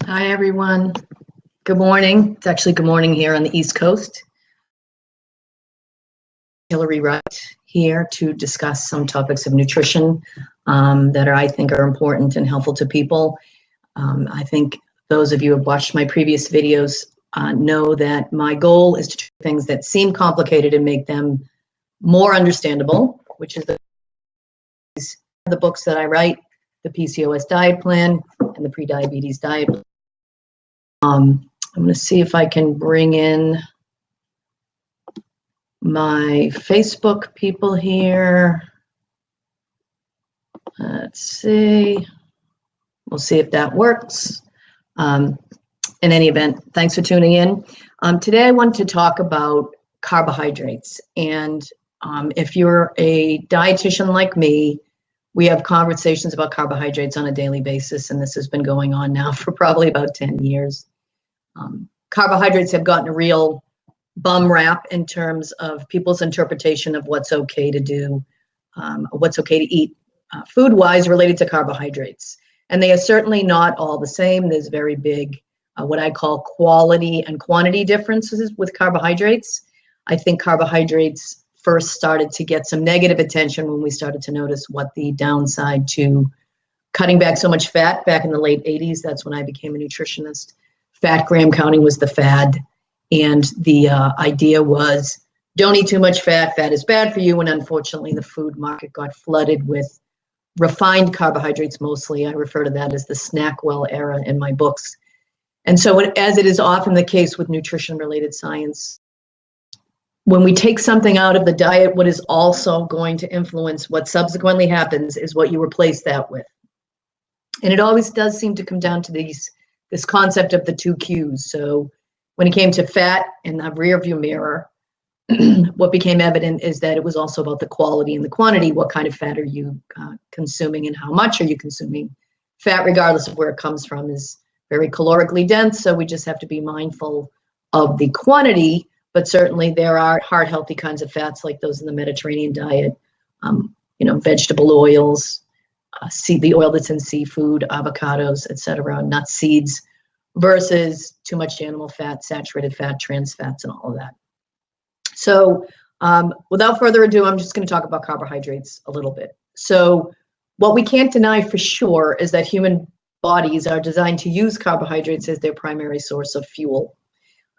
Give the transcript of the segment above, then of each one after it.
Hi, everyone. Good morning. It's actually good morning here on the East Coast. Hillary Wright here to discuss some topics of nutrition that I think are important and helpful to people. I think those of you who have watched my previous videos know that my goal is to do things that seem complicated and make them more understandable, which is the books that I write, the PCOS diet plan and the pre-diabetes diet plan. I'm going to see if I can bring in my Facebook people here. Let's see. We'll see if that works. In any event, thanks for tuning in. Today I want to talk about carbohydrates. And if you're a dietitian like me, we have conversations about carbohydrates on a daily basis, and this has been going on now for probably about 10 years. Carbohydrates have gotten a real bum rap in terms of people's interpretation of what's okay to do, what's okay to eat food-wise related to carbohydrates. And they are certainly not all the same. There's very big, what I call quality and quantity differences with carbohydrates. I think carbohydrates first started to get some negative attention when we started to notice what the downside to cutting back so much fat back in the late 80s. That's when I became a nutritionist. Fat gram counting was the fad, and the idea was don't eat too much fat. Fat is bad for you, and unfortunately the food market got flooded with refined carbohydrates mostly. I refer to that as the Snackwell era in my books. And so as it is often the case with nutrition-related science, when we take something out of the diet, what is also going to influence what subsequently happens is what you replace that with. And it always does seem to come down to this concept of the two Qs. So when it came to fat in the rearview mirror, what became evident is that it was also about the quality and the quantity. What kind of fat are you consuming and how much are you consuming? Fat, regardless of where it comes from, is very calorically dense, so we just have to be mindful of the quantity, but certainly there are heart healthy kinds of fats like those in the Mediterranean diet, vegetable oils, the oil that's in seafood, avocados, etc., nuts, seeds, versus too much animal fat, saturated fat, trans fats, and all of that. So without further ado, I'm just going to talk about carbohydrates a little bit. So what we can't deny for sure is that human bodies are designed to use carbohydrates as their primary source of fuel.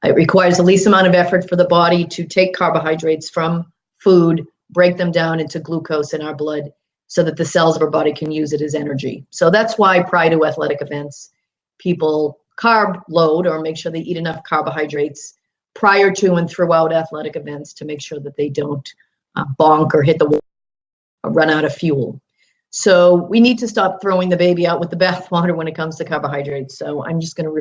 It requires the least amount of effort for the body to take carbohydrates from food, break them down into glucose in our blood, so that the cells of our body can use it as energy. So that's why prior to athletic events, people carb load or make sure they eat enough carbohydrates prior to and throughout athletic events to make sure that they don't bonk or hit the wall or run out of fuel. So we need to stop throwing the baby out with the bathwater when it comes to carbohydrates. So I'm just going to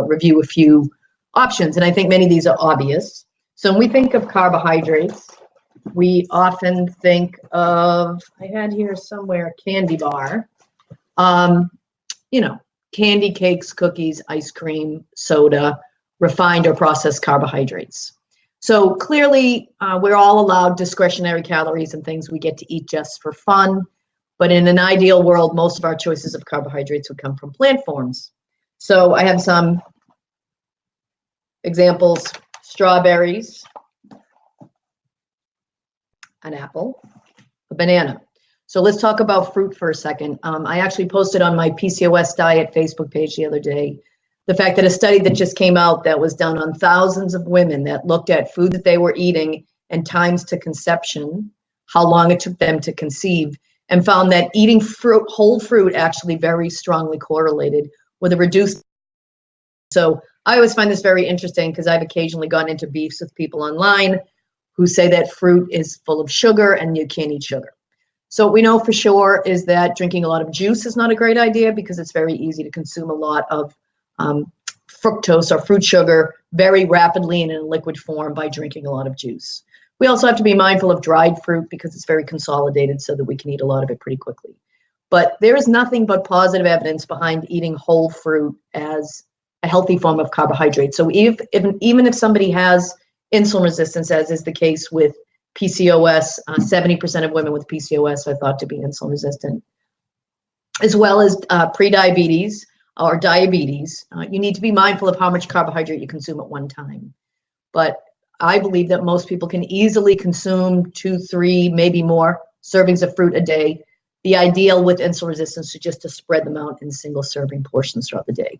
review a few options, and I think many of these are obvious. So when we think of carbohydrates, we often think of, I had here somewhere, a candy bar, candy, cakes, cookies, ice cream, soda, refined or processed carbohydrates. So clearly we're all allowed discretionary calories and things we get to eat just for fun. But in an ideal world, most of our choices of carbohydrates would come from plant forms. So I have some examples: strawberries, an apple, a banana. So let's talk about fruit for a second. I actually posted on my PCOS diet Facebook page the other day the fact that a study that just came out that was done on thousands of women that looked at food that they were eating and times to conception, how long it took them to conceive, and found that eating whole fruit actually very strongly correlated with a reduced. So I always find this very interesting because I've occasionally gotten into beefs with people online who say that fruit is full of sugar and you can't eat sugar. So what we know for sure is that drinking a lot of juice is not a great idea because it's very easy to consume a lot of fructose or fruit sugar very rapidly and in a liquid form by drinking a lot of juice. We also have to be mindful of dried fruit because it's very consolidated so that we can eat a lot of it pretty quickly. But there is nothing but positive evidence behind eating whole fruit as a healthy form of carbohydrate. So even if somebody has insulin resistance, as is the case with PCOS, 70% of women with PCOS are thought to be insulin resistant, as well as pre-diabetes. or diabetes, you need to be mindful of how much carbohydrate you consume at one time. But I believe that most people can easily consume 2, 3, maybe more servings of fruit a day. The ideal with insulin resistance is just to spread them out in single serving portions throughout the day.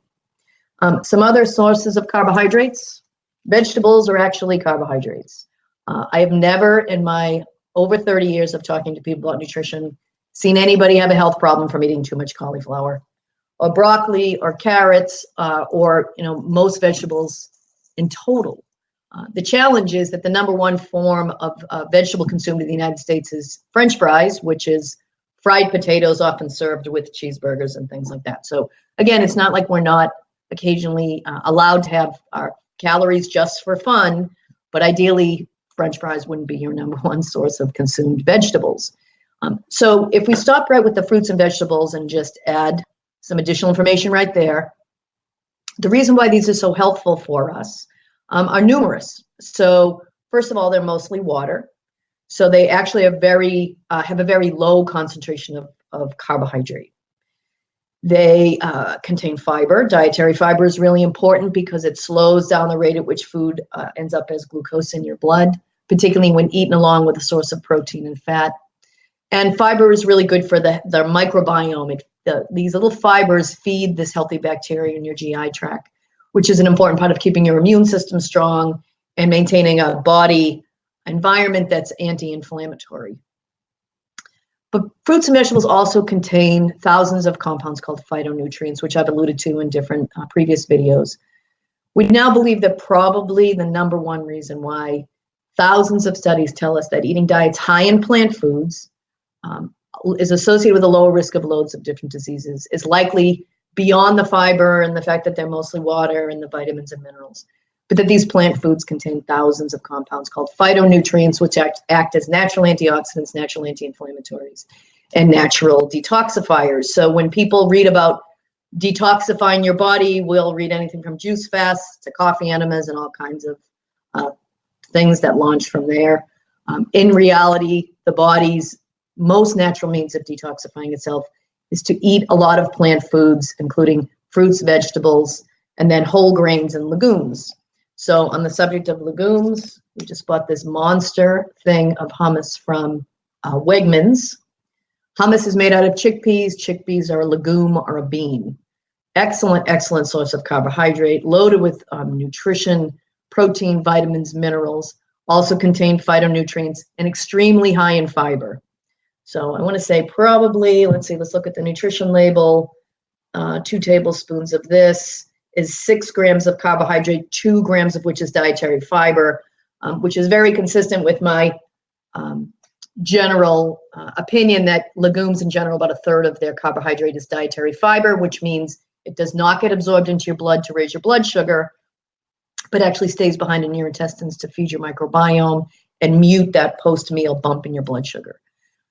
Some other sources of carbohydrates, vegetables are actually carbohydrates. I have never in my over 30 years of talking to people about nutrition seen anybody have a health problem from eating too much cauliflower or broccoli or carrots or most vegetables in total. The challenge is that the #1 form of vegetable consumed in the United States is French fries, which is fried potatoes often served with cheeseburgers and things like that. So again, it's not like we're not occasionally allowed to have our calories just for fun, but ideally French fries wouldn't be your #1 source of consumed vegetables. So if we stop right with the fruits and vegetables and just add some additional information right there, the reason why these are so helpful for us are numerous. So first of all, they're mostly water. So they actually have a very low concentration of carbohydrate. They contain fiber. Dietary fiber is really important because it slows down the rate at which food ends up as glucose in your blood, particularly when eaten along with a source of protein and fat. And fiber is really good for the microbiome. These little fibers feed this healthy bacteria in your GI tract, which is an important part of keeping your immune system strong and maintaining a body environment that's anti-inflammatory. But fruits and vegetables also contain thousands of compounds called phytonutrients, which I've alluded to in different previous videos. We now believe that probably the #1 reason why thousands of studies tell us that eating diets high in plant foods is associated with a lower risk of loads of different diseases is likely beyond the fiber and the fact that they're mostly water and the vitamins and minerals, but that these plant foods contain thousands of compounds called phytonutrients, which act as natural antioxidants, natural anti-inflammatories, and natural detoxifiers. So when people read about detoxifying your body, we'll read anything from juice fasts to coffee enemas and all kinds of things that launch from there. In reality, the body's most natural means of detoxifying itself is to eat a lot of plant foods, including fruits, vegetables, and then whole grains and legumes. So on the subject of legumes, we just bought this monster thing of hummus from Wegmans. Hummus is made out of chickpeas. Chickpeas are a legume or a bean. Excellent, excellent source of carbohydrate, loaded with nutrition, protein, vitamins, minerals, also contain phytonutrients, and extremely high in fiber. So I want to say probably, let's look at the nutrition label. 2 tablespoons of this is 6 grams of carbohydrate, 2 grams of which is dietary fiber, which is very consistent with my general opinion that legumes in general, about 1/3 of their carbohydrate is dietary fiber, which means it does not get absorbed into your blood to raise your blood sugar, but actually stays behind in your intestines to feed your microbiome and mute that post-meal bump in your blood sugar.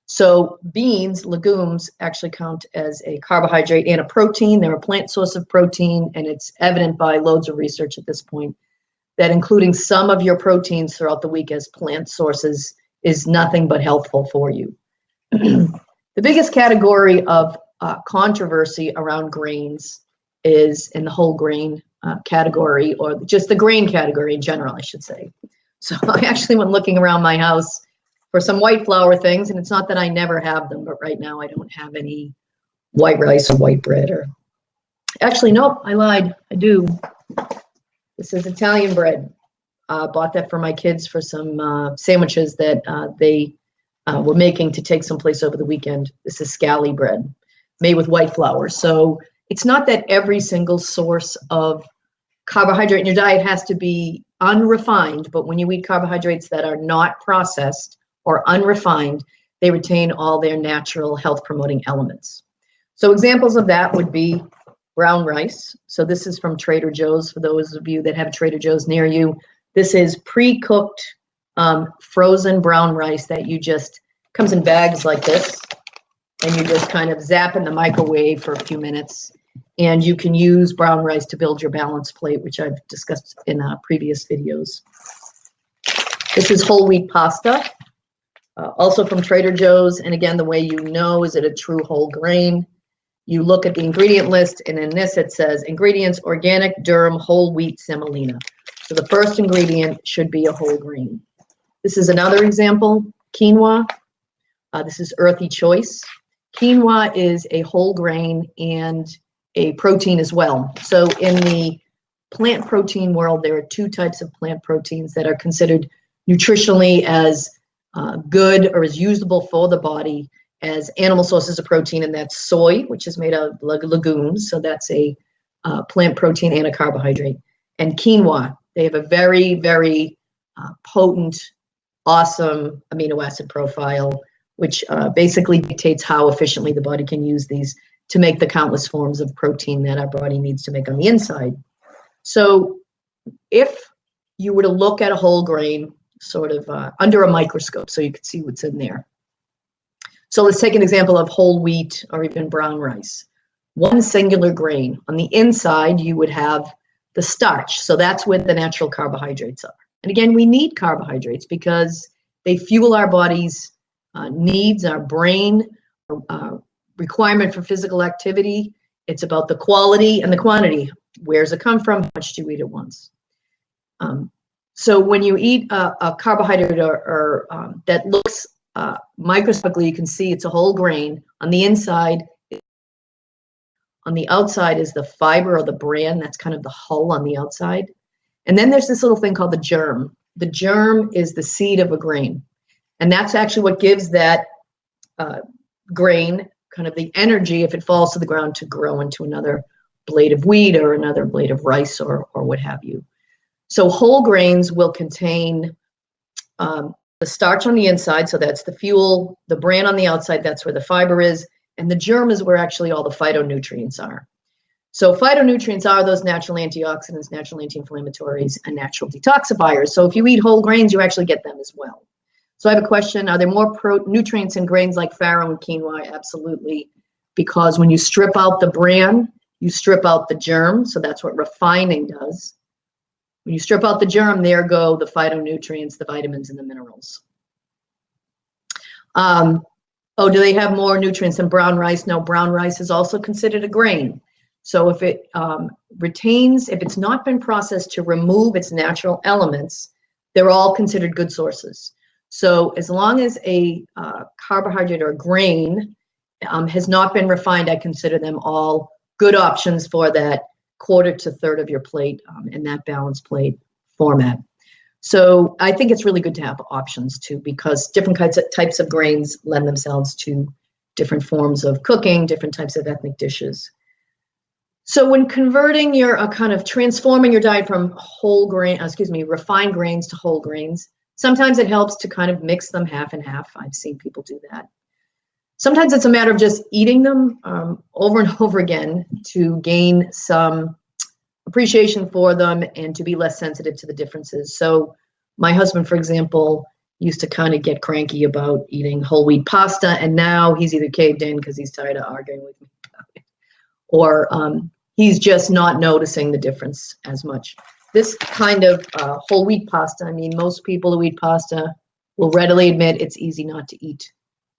So beans, legumes, actually count as a carbohydrate and a protein. They're a plant source of protein, and it's evident by loads of research at this point that including some of your proteins throughout the week as plant sources is nothing but helpful for you. The biggest category of controversy around grains is in the whole grain category, or just the grain category in general, I should say. So I actually went looking around my house for some white flour things, and it's not that I never have them, but right now I don't have any white rice or white bread. Or actually, nope, I lied. I do. This is Italian bread. Bought that for my kids for some sandwiches that they were making to take someplace over the weekend. This is scally bread made with white flour. So it's not that every single source of carbohydrate in your diet has to be unrefined, but when you eat carbohydrates that are not processed or unrefined, they retain all their natural health-promoting elements. So examples of that would be brown rice. So this is from Trader Joe's, for those of you that have Trader Joe's near you. This is pre-cooked frozen brown rice that you just, comes in bags like this, and you just kind of zap in the microwave for a few minutes. And you can use brown rice to build your balance plate, which I've discussed in previous videos. This is whole wheat pasta. Also from Trader Joe's, and again, the way you know is it a true whole grain. you look at the ingredient list, and in this it says ingredients, organic, durum, whole wheat, semolina. So the first ingredient should be a whole grain. This is another example, quinoa. This is Earthy Choice. Quinoa is a whole grain and a protein as well. So in the plant protein world, there are two types of plant proteins that are considered nutritionally as good or as usable for the body as animal sources of protein, and that's soy, which is made of legumes, so that's a plant protein and a carbohydrate, and quinoa. They have a very, very potent, awesome amino acid profile, which basically dictates how efficiently the body can use these to make the countless forms of protein that our body needs to make on the inside. So if you were to look at a whole grain sort of under a microscope so you could see what's in there. So let's take an example of whole wheat or even brown rice. One singular grain. On the inside, you would have the starch. So that's where the natural carbohydrates are. And again, we need carbohydrates because they fuel our body's needs, our brain, requirement for physical activity. It's about the quality and the quantity. Where does it come from? How much do you eat at once? So when you eat a carbohydrate or that looks microscopically, you can see it's a whole grain. On the inside, on the outside is the fiber or the bran. That's kind of the hull on the outside. And then there's this little thing called the germ. The germ is the seed of a grain. And that's actually what gives that grain kind of the energy if it falls to the ground to grow into another blade of wheat or another blade of rice or what have you. So whole grains will contain the starch on the inside, so that's the fuel, the bran on the outside, that's where the fiber is, and the germ is where actually all the phytonutrients are. So phytonutrients are those natural antioxidants, natural anti-inflammatories, and natural detoxifiers. So if you eat whole grains, you actually get them as well. So I have a question, are there more nutrients in grains like farro and quinoa? Absolutely, because when you strip out the bran, you strip out the germ, so that's what refining does. When you strip out the germ, there go the phytonutrients, the vitamins, and the minerals. Oh, do they have more nutrients than brown rice? No, brown rice is also considered a grain. So if it retains, if it's not been processed to remove its natural elements, they're all considered good sources. So as long as a carbohydrate or a grain has not been refined, I consider them all good options for that quarter to third of your plate in that balanced plate format. So I think it's really good to have options too, because different types of grains lend themselves to different forms of cooking, different types of ethnic dishes. So when converting your kind of transforming your diet from refined grains to whole grains, sometimes it helps to kind of mix them half and half. I've seen people do that. Sometimes it's a matter of just eating them over and over again to gain some appreciation for them and to be less sensitive to the differences. So my husband, for example, used to kind of get cranky about eating whole wheat pasta, and now he's either caved in because he's tired of arguing with me about it, or he's just not noticing the difference as much. This kind of whole wheat pasta, I mean, most people who eat pasta will readily admit it's easy not to eat.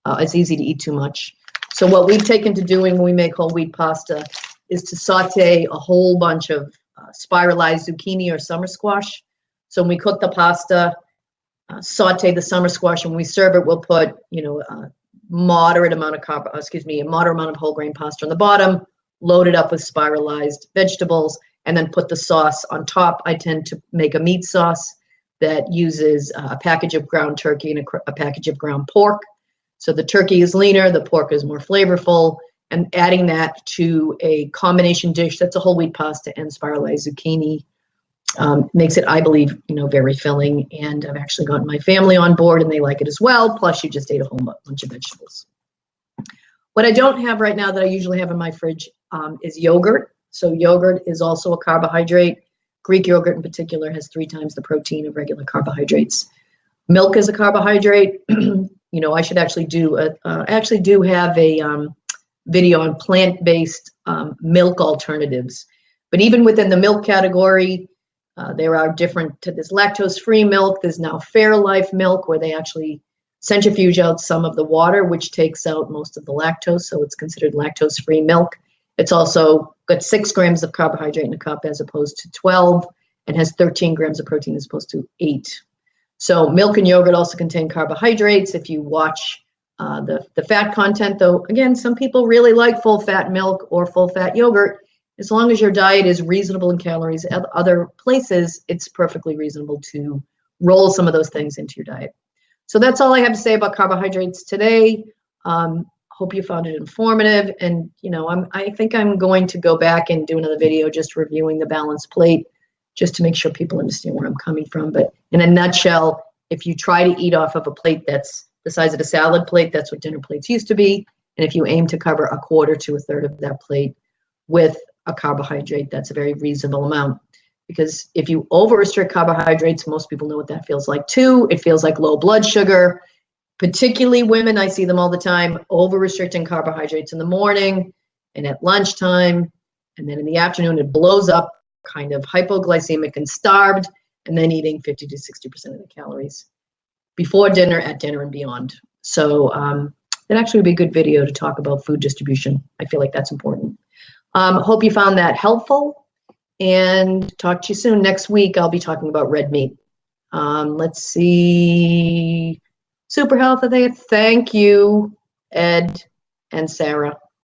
It's easy to eat too much. So what we've taken to doing when we make whole wheat pasta is to saute a whole bunch of spiralized zucchini or summer squash. So when we cook the pasta, saute the summer squash, and when we serve it, we'll put, a moderate amount of whole grain pasta on the bottom, load it up with spiralized vegetables, and then put the sauce on top. I tend to make a meat sauce that uses a package of ground turkey and a package of ground pork. So the turkey is leaner, the pork is more flavorful, and adding that to a combination dish that's a whole wheat pasta and spiralized zucchini makes it, I believe, very filling. And I've actually gotten my family on board and they like it as well. Plus you just ate a whole bunch of vegetables. What I don't have right now that I usually have in my fridge is yogurt. So yogurt is also a carbohydrate. Greek yogurt in particular has 3 times the protein of regular carbohydrates. Milk is a carbohydrate. I should actually do have a video on plant-based milk alternatives. But even within the milk category, there are there's lactose-free milk. There's now Fairlife milk, where they actually centrifuge out some of the water, which takes out most of the lactose, so it's considered lactose-free milk. It's also got 6 grams of carbohydrate in a cup as opposed to 12, and has 13 grams of protein as opposed to 8. So milk and yogurt also contain carbohydrates. If you watch the fat content, though, again, some people really like full-fat milk or full-fat yogurt. As long as your diet is reasonable in calories at other places, it's perfectly reasonable to roll some of those things into your diet. So that's all I have to say about carbohydrates today. Hope you found it informative. And, you know, I think I'm going to go back and do another video just reviewing the balanced plate, just to make sure people understand where I'm coming from. But in a nutshell, if you try to eat off of a plate that's the size of a salad plate, that's what dinner plates used to be. And if you aim to cover a quarter to a third of that plate with a carbohydrate, that's a very reasonable amount. Because if you over-restrict carbohydrates, most people know what that feels like too. It feels like low blood sugar. Particularly women, I see them all the time, over-restricting carbohydrates in the morning and at lunchtime. And then in the afternoon, it blows up, kind of hypoglycemic and starved, and then eating 50 to 60% of the calories before dinner, at dinner, and beyond. So that actually would be a good video to talk about food distribution. I feel like that's important. Hope you found that helpful, and talk to you soon. Next week, I'll be talking about red meat. Let's see. Super Health, thank you, Ed and Sarah.